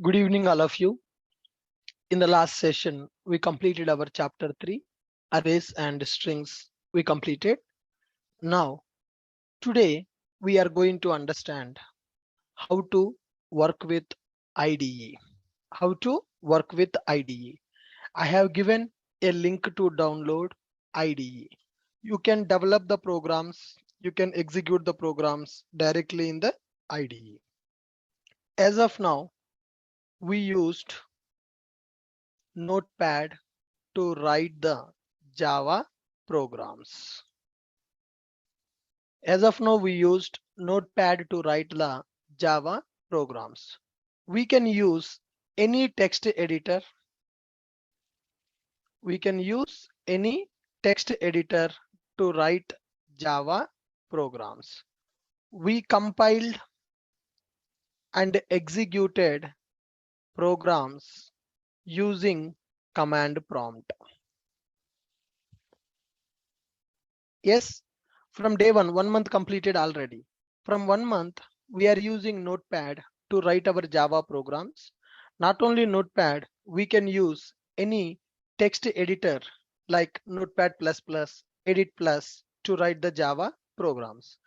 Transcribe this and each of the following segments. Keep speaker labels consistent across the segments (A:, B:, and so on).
A: Good evening, all of you. In the last session, we completed our chapter 3, arrays and strings. We completed. Now, today, we are going to understand how to work with IDE. How to work with IDE. I have given a link to download IDE. You can develop the programs, you can execute the programs directly in the IDE. As of now, we used Notepad to write the Java programs. As of now, we used Notepad to write the Java programs. We can use any text editor. We can use any text editor to write Java programs. We compiled and executed programs using command prompt. Yes, from day 1 month completed already. From 1 month, we are using Notepad to write our Java programs. Not only Notepad, we can use any text editor like Notepad++, Edit Plus to write the Java programs.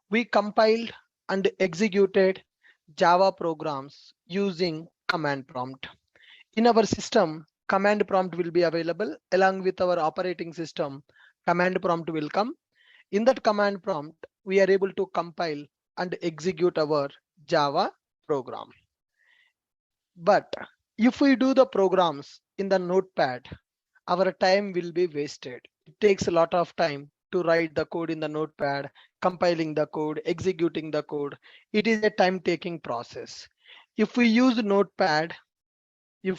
A: We compiled and executed Java programs using command prompt. In our system, command prompt will be available along with our operating system. Command prompt will come. In that command prompt, we are able to compile and execute our Java program. But if we do the programs in the Notepad, our time will be wasted. It takes a lot of time to write the code in the Notepad, compiling the code, executing the code. It is a time-taking process. If we use Notepad to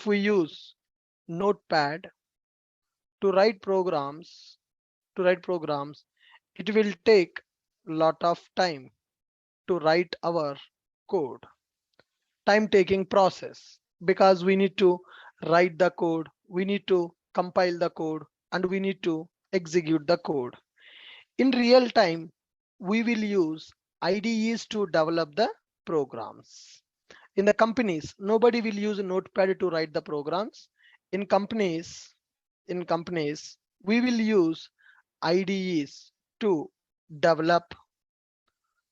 A: write programs, it will take a lot of time to write our code. Time-taking process, because we need to write the code, we need to compile the code, and we need to execute the code. In real time, we will use IDEs to develop the programs. In the companies, nobody will use Notepad to write the programs. In companies, we will use IDEs to develop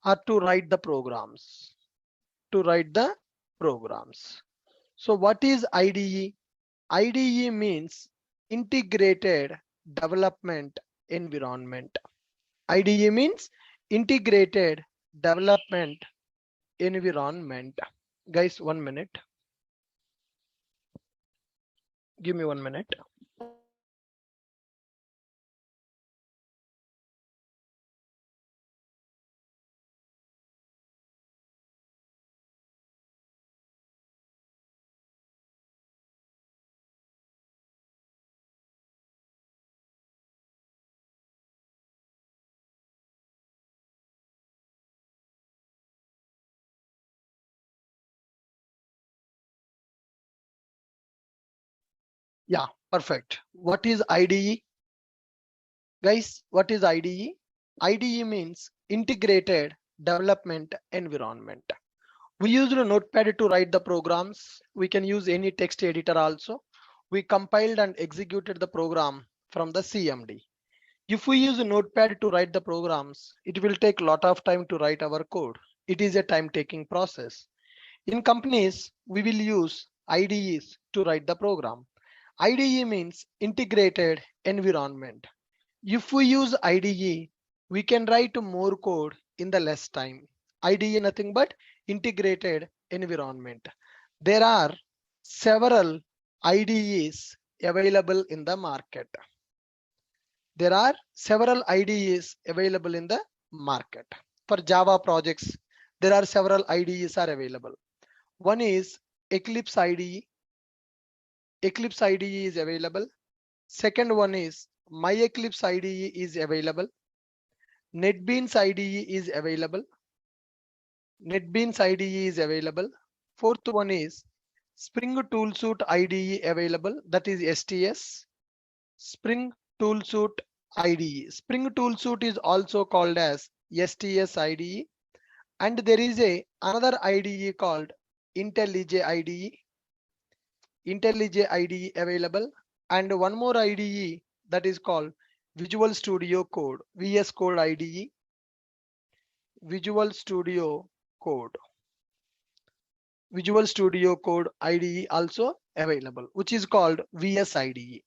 A: or to write the programs. So what is IDE? IDE means integrated development environment. IDE means integrated development environment. Guys, 1 minute. Give me 1 minute. Yeah, perfect. What is IDE? Guys, what is IDE? IDE means integrated development environment. We used a Notepad to write the programs. We can use any text editor also. We compiled and executed the program from the CMD. If we use a Notepad to write the programs, it will take a lot of time to write our code. It is a time-taking process. In companies, we will use IDEs to write the program. IDE means integrated environment. If we use IDE, we can write more code in the less time. IDE nothing but integrated environment. There are several IDEs available in the market. There are several IDEs available in the market. For Java projects, there are several IDEs are available. One is Eclipse IDE. Eclipse IDE is available. Second one is MyEclipse IDE is available. NetBeans IDE is available. Fourth one is Spring Toolsuite IDE available. That is STS. Spring Toolsuite IDE. Spring Toolsuite is also called as STS IDE. And there is another IDE called IntelliJ IDE. IntelliJ IDE available, and one more IDE that is called Visual Studio Code, VS Code IDE, Visual Studio Code, Visual Studio Code IDE also available, which is called VS IDE.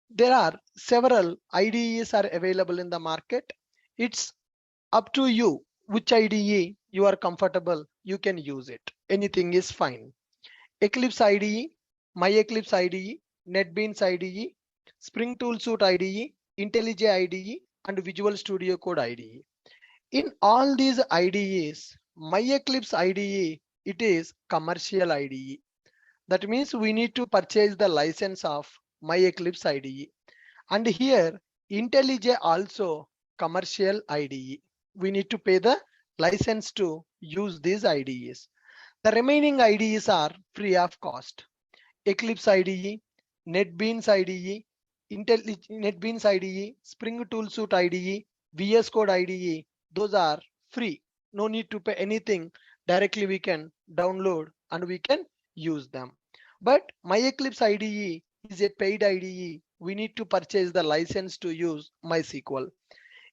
A: There are several IDEs are available in the market. It's up to you which IDE you are comfortable, you can use it. Anything is fine. Eclipse IDE, MyEclipse IDE, NetBeans IDE, Spring Toolsuit IDE, IntelliJ IDE, and Visual Studio Code IDE. In all these IDEs, MyEclipse IDE, it is commercial IDE. That means we need to purchase the license of MyEclipse IDE. And here, IntelliJ also commercial IDE. We need to pay the license to use these IDEs. The remaining IDEs are free of cost. Eclipse IDE, NetBeans IDE, NetBeans IDE, Spring Toolsuit IDE, VS Code IDE, those are free. No need to pay anything. Directly we can download and we can use them. But MyEclipse IDE is a paid IDE. We need to purchase the license to use MySQL.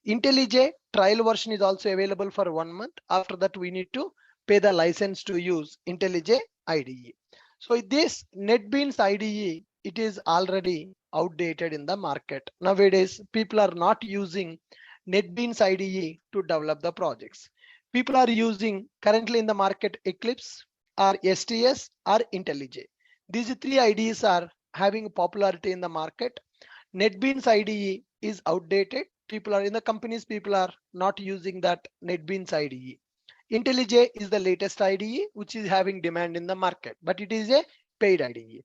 A: IntelliJ trial version is also available for 1 month. After that, we need to pay the license to use IntelliJ IDE. So this NetBeans IDE, it is already outdated in the market. Nowadays, people are not using NetBeans IDE to develop the projects. People are using currently in the market Eclipse or STS or IntelliJ. These three IDEs are having popularity in the market. NetBeans IDE is outdated. People are in the companies, people are not using that NetBeans IDE. IntelliJ is the latest IDE which is having demand in the market, but it is a paid IDE.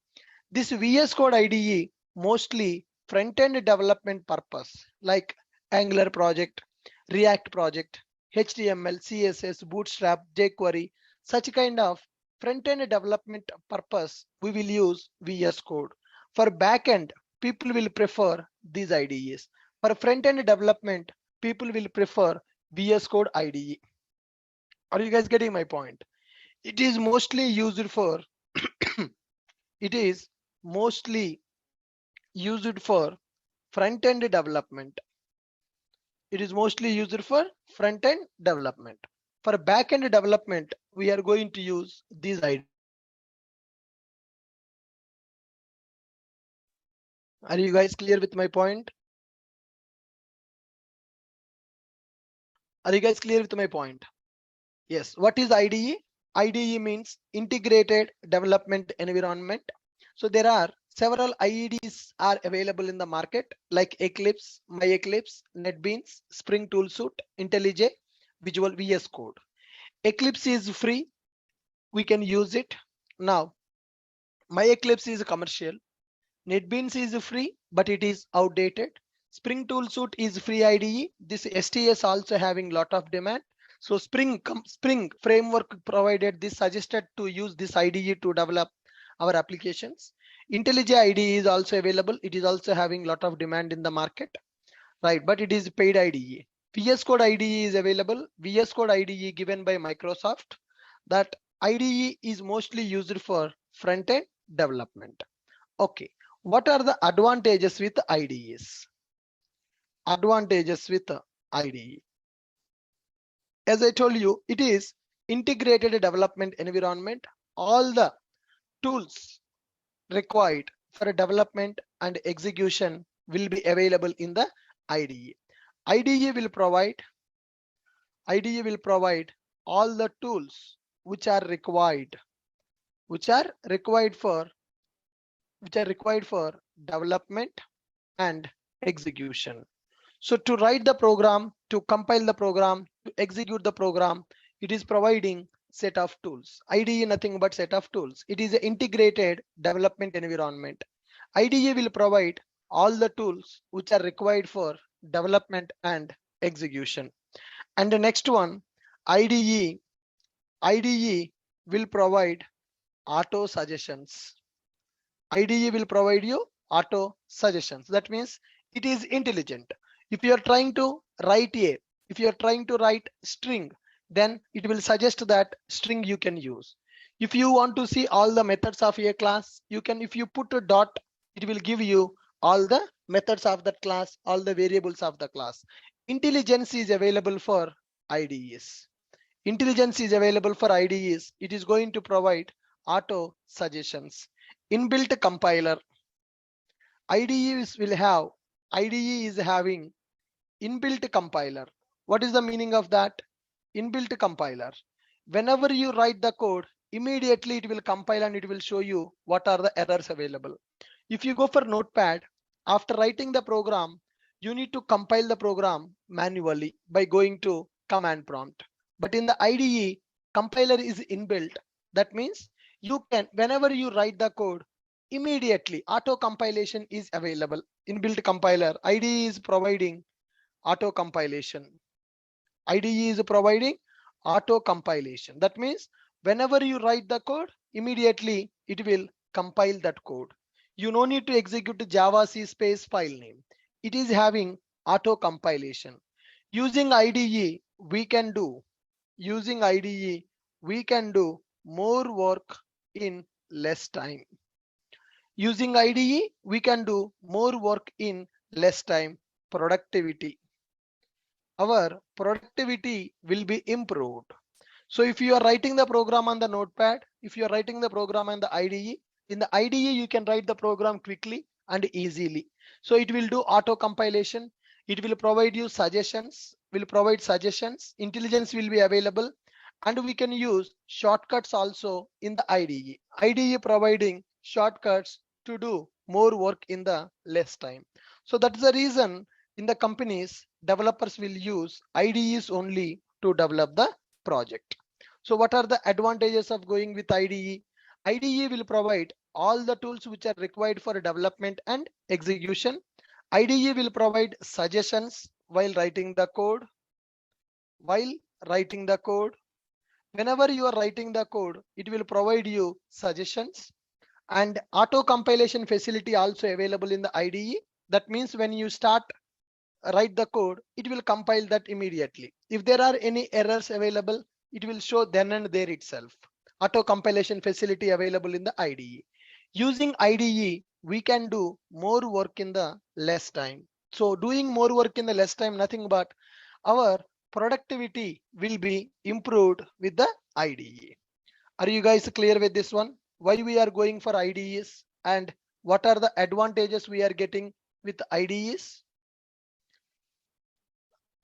A: This VS Code IDE mostly front-end development purpose like Angular project, React project, HTML, CSS, Bootstrap, jQuery, such kind of front-end development purpose we will use VS Code. For backend, people will prefer these IDEs. For front-end development, people will prefer VS Code IDE. Are you guys getting my point? It is mostly used for it is mostly used for front-end development. It is mostly used for front-end development. For back-end development, we are going to use these IDEs. Are you guys clear with my point? Are you guys clear with my point? Yes. What is IDE? IDE means integrated development environment. So there are several IDEs are available in the market like Eclipse, MyEclipse, NetBeans, Spring Toolsuit, IntelliJ, Visual VS Code. Eclipse is free. We can use it. Now, MyEclipse is commercial. NetBeans is free, but it is outdated. Spring Toolsuit is free IDE. This STS also having lot of demand. So Spring framework provided this suggested to use this IDE to develop our applications. IntelliJ IDE is also available. It is also having lot of demand in the market, right? But it is paid IDE. VS Code IDE is available. VS Code IDE given by Microsoft. That IDE is mostly used for front-end development. Okay, what are the advantages with IDEs? Advantages with IDE. As I told you, it is integrated development environment. All the tools required for development and execution will be available in the IDE. IDE will provide all the tools which are required for development and execution. So to write the program, to compile the program, to execute the program, it is providing set of tools. IDE nothing but set of tools. It is an integrated development environment. IDE will provide all the tools which are required for development and execution. And the next one, IDE will provide auto suggestions. IDE will provide you auto suggestions. That means it is intelligent. If you are trying to write string, then it will suggest that string you can use. If you want to see all the methods of a class, you can, if you put a dot, it will give you all the methods of that class, all the variables of the class. Intelligence is available for IDEs. Intelligence is available for IDEs. It is going to provide auto suggestions. Inbuilt compiler. IDEs will have, IDE is having inbuilt compiler. What is the meaning of that? Inbuilt compiler. Whenever you write the code, immediately it will compile and it will show you what are the errors available. If you go for Notepad, after writing the program, you need to compile the program manually by going to command prompt. But in the IDE, compiler is inbuilt. That means you can, whenever you write the code, immediately auto compilation is available. Inbuilt compiler. IDE is providing auto compilation. IDE is providing auto compilation. That means whenever you write the code, immediately it will compile that code. You no need to execute Java C space file name. It is having auto compilation. Using IDE, we can do, using IDE, we can do more work in less time. Using IDE, we can do more work in less time. Productivity. Our productivity will be improved. So if you are writing the program on the Notepad, if you are writing the program on the IDE, in the IDE you can write the program quickly and easily. So it will do auto compilation. It will provide you suggestions, will provide suggestions. Intelligence will be available, and we can use shortcuts also in the IDE. IDE providing shortcuts to do more work in the less time. So that's the reason in the companies, developers will use IDEs only to develop the project. So what are the advantages of going with IDE? IDE will provide all the tools which are required for development and execution. IDE will provide suggestions while writing the code. While writing the code, whenever you are writing the code, it will provide you suggestions, and auto compilation facility also available in the IDE. That means when you start write the code, it will compile that immediately. If there are any errors available, it will show then and there itself. Auto compilation facility available in the IDE. Using IDE, we can do more work in the less time. So doing more work in the less time, nothing but our productivity will be improved with the IDE. Are you guys clear with this one? Why we are going for IDEs and what are the advantages we are getting with IDEs?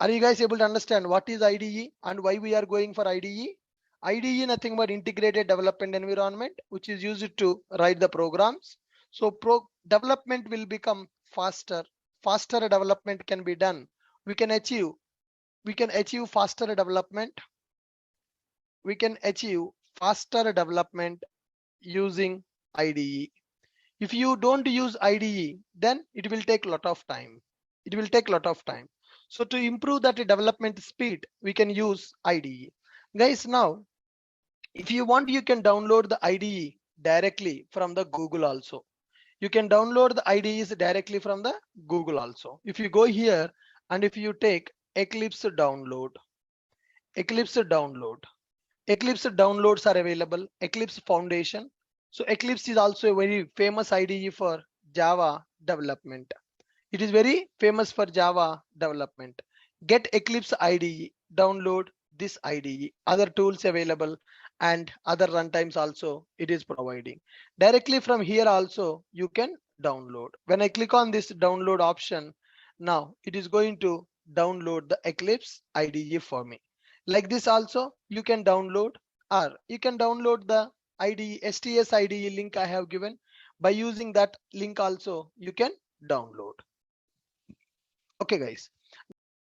A: Are you guys able to understand what is IDE and why we are going for IDE? IDE nothing but integrated development environment, which is used to write the programs. So development will become faster. Faster development can be done. We can achieve faster development. We can achieve faster development using IDE. If you don't use IDE, then it will take a lot of time. It will take a lot of time. So to improve that development speed, we can use IDE. Guys, now, if you want, you can download the IDE directly from the Google also. You can download the IDEs directly from the Google also. If you go here and if you take Eclipse download, Eclipse download, Eclipse downloads are available, Eclipse Foundation. So Eclipse is also a very famous IDE for Java development. It is very famous for Java development. Get Eclipse IDE, download this IDE, other tools available and other runtimes also it is providing. Directly from here also you can download. When I click on this download option, now it is going to download the Eclipse IDE for me. Like this also you can download, or you can download the IDE, STS IDE link I have given. By using that link also you can download. Okay guys,